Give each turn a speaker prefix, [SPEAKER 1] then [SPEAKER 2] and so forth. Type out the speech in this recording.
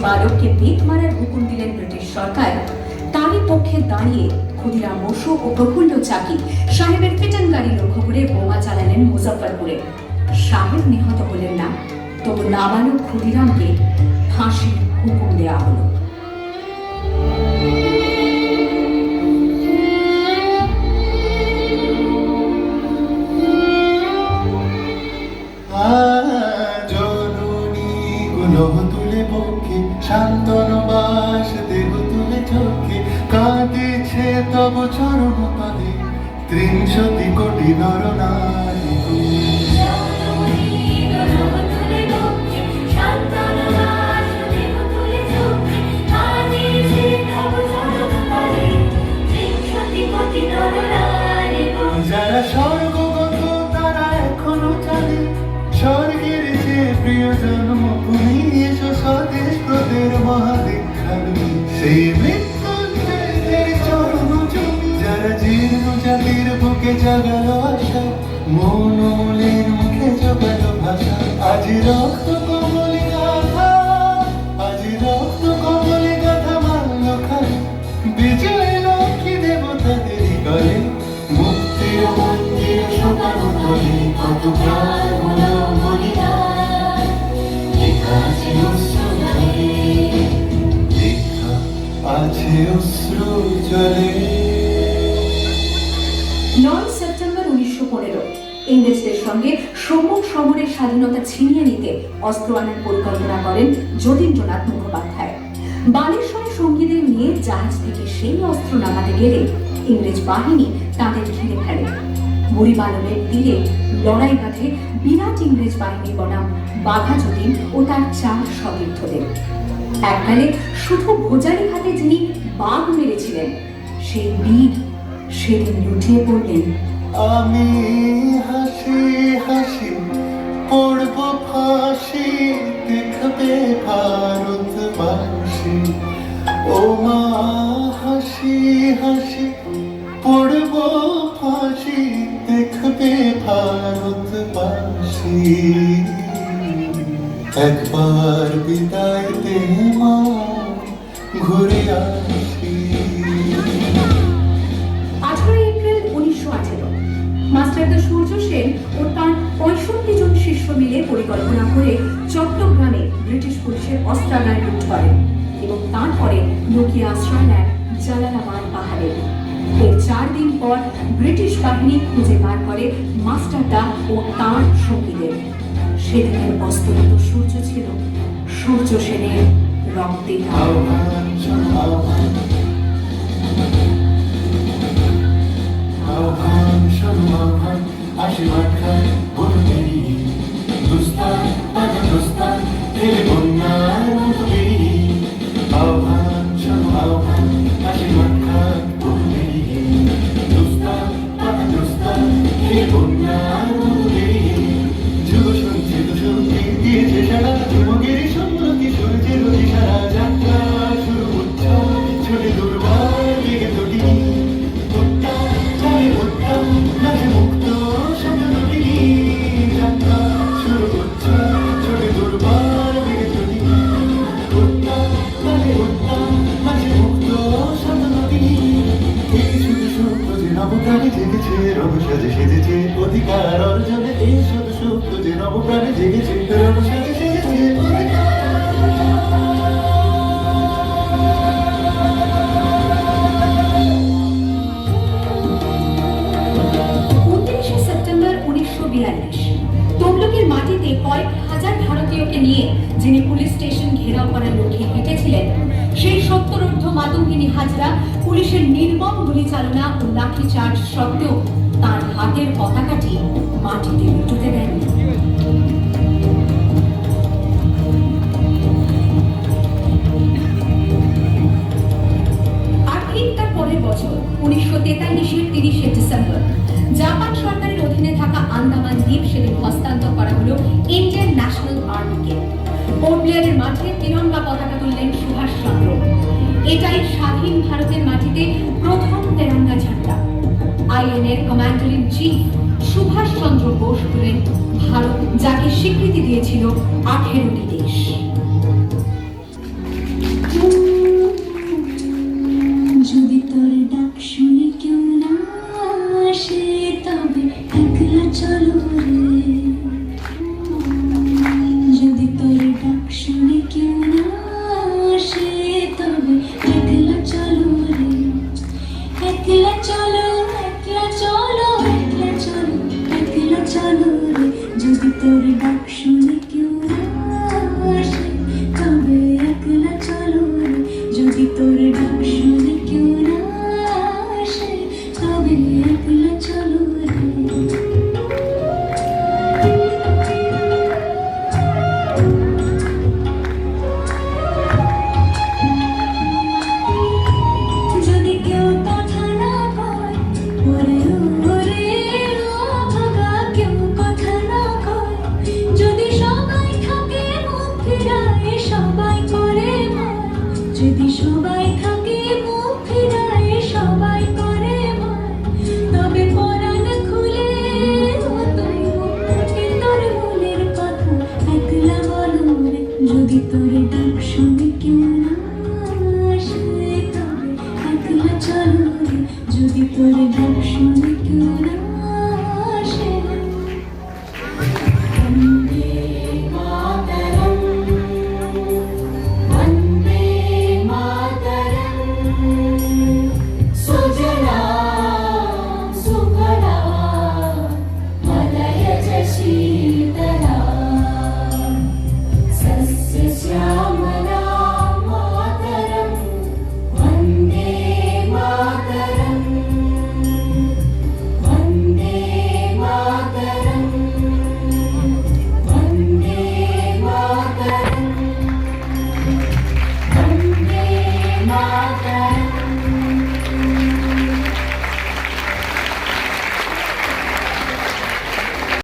[SPEAKER 1] বালককে বেত মারার হুকুম দিলেন ব্রিটিশ সরকার, তারই পক্ষে দাঁড়িয়ে ক্ষুদিরাম বসু ও প্রফুল্ল চাকি সাহেবের ফিটন গাড়ি লক্ষ্য করে বোমা চালালেন মুজফ্ফরপুরে। সাহেব নিহত হলেন না, তবু নাবালক ক্ষুদিরামকে ফাঁসির হুকুম দেওয়া হলো।
[SPEAKER 2] তুলে পক্ষে শান্তনবাস দেহ তুলে চোখে কাঁদিছে তব চরণ তলে ৩০০ কোটি নরনারী। যারা স্বর্গগত তারা এখনো চলে স্বর্গের যে প্রিয় জন্মভূমি, এসো স্বদেশ তোদের মহাদীক্ষাভূমি। সেই মৃত্যুঞ্জয়ের চরণ জমি, যারা জীর্ণ জাতির বুকে জাগালো আশা, মৌনমূলের মুখে জোগালো ভাষা। আজ রক্ত কমলে গাথা, আজ রক্ত কমলে গাথা মাল্য খায় বিজয় লক্ষ্মী দেবতাদের গলে। মুক্তির মন্দির শোকানো তলে কত প্রাণ হলো বলিদান, লেখা আছে অশ্রু জলে, লেখা আছে অশ্রু জলে।
[SPEAKER 1] 9 সেপ্টেম্বর 1915 ইংরেজদের সঙ্গে সম্মুখ সমরের স্বাধীনতা ছিনিয়ে নিতে অস্ত্র আনার পরিকল্পনা করেন যতীন্দ্রনাথ মুখোপাধ্যায়। বালেশ্বরে সঙ্গীদের নিয়ে জাহাজ থেকে সেই অস্ত্র নামাতে গেলে ইংরেজ বাহিনী তাদের ঘিরে ফেলে। বুড়িবালনের তীরে লড়াই বাঁধে বিরাট ইংরেজ বাহিনী বনাম বাঘা যতীন ও তার 4 সতীর্থদের। এককালে শুধু ভোজালি হাতে যিনি বাঘ মেরেছিলেন, সেই বীর সেদিন লুটিয়ে পড়লেন।
[SPEAKER 2] আমি হাসি হাসি পড়ব ফাঁসি, দেখবে ভারতবাসী। ও মা হাসি হাসি পড়ব ফাঁসি, দেখবে ভারতবাসী। একবার বিদায় দে মা, ঘুরে আসি।
[SPEAKER 1] 18 এপ্রিল 1918 মাস্টারদা সূর্য সেন ও তার 65 জন শিষ্য মিলে পরিকল্পনা করে চট্টগ্রামে ব্রিটিশ পুলিশের অস্ত্রাগার লুট করেন এবং তারপরে লুকিয়ে আশ্রয় নেন জালালাবাদ পাহাড়ে। এর 4 দিন পর ব্রিটিশ বাহিনী খুঁজে বার করে মাস্টারদা ও তাঁর সঙ্গীদের। সেদিনের অস্তমিত সূর্য ছিল সূর্য সেনের রক্তে।
[SPEAKER 2] আহ্বান শোনো আহ্বান, আশীর্বাদ খায় বন্ধুদেরই দুস্তান পাখা দুস্তান ফেলে বন্যার মতো বেরিয়ে। আহ্বান শোনো আহ্বান, আশীর্বাদ খায় বন্ধুদেরই দুস্তান পাখা দুস্তান ফেলে বন্যার মতো বেরিয়ে। যুগ সঞ্চিত শক্তি দিয়েছে সারা যুবকের সম্মতি, সূর্যের সারা যাত্রা শুরু উৎসব ছোটে দুর্বার লেগে তটি। নবপ্রাণে জেগেছে রব সাজে সেজেছে অধিকার অর্জনে, এই শুধু সুপ্ত যে নবপ্রাণে জেগেছে রব সাজে সেজেছে অধিকার।
[SPEAKER 1] 29 সেপ্টেম্বর 1942 তমলুকের মাটিতে কয়েক হাজার ভারতীয়কে নিয়ে যিনি পুলিশ স্টেশন ঘেরাও করার লক্ষ্যে হেঁটেছিলেন, সেই সত্তরোর্ধ্ব মাতঙ্গিনী হাজরা পুলিশের নির্মম গুলিচালনা ও লাঠিচার্জ সত্ত্বেও তার হাতের পতাকাটি মাটিতে লুটোতে দেন। আর ঠিক তার পরের বছর 1943-এর 30 ডিসেম্বর জাপান সরকারের অধীনে থাকা আন্দামান দ্বীপ সেদিন হস্তান্তর করা হলো ইন্ডিয়ান ন্যাশনাল আর্মিকে। পোর্ট ব্লেয়ারের মাঠে তিরঙ্গা পতাকা তুললেন সুভাষ চন্দ্র। এটাই স্বাধীন ভারতের মাটিতে প্রথম তেরঙ্গা ঝান্ডা। আইএনএর commander in chief Subhash Chandra Bose হলেন ভারত, যাকে স্বীকৃতি দিয়েছিল 18টি দেশ।
[SPEAKER 3] একলা চলো রে। যদি কেউ কথা না কয়, ওরে ওরে ও ভাগা, কেউ কথা না কয়, যদি সবাই থাকে মুখ ফিরায়, সবাই করে ভয়, যদি সবাই থাকে মুখ ফিরায়, সবাই করে ভয়, তবে পরাণ খুলে ও তুই তোর মনের কথা একলা বলো রে। যদি তোর ডাক শুনে কেউ না আসে, তবে একলা চলো রে। যদি তোর ডাক শুনে কেউ না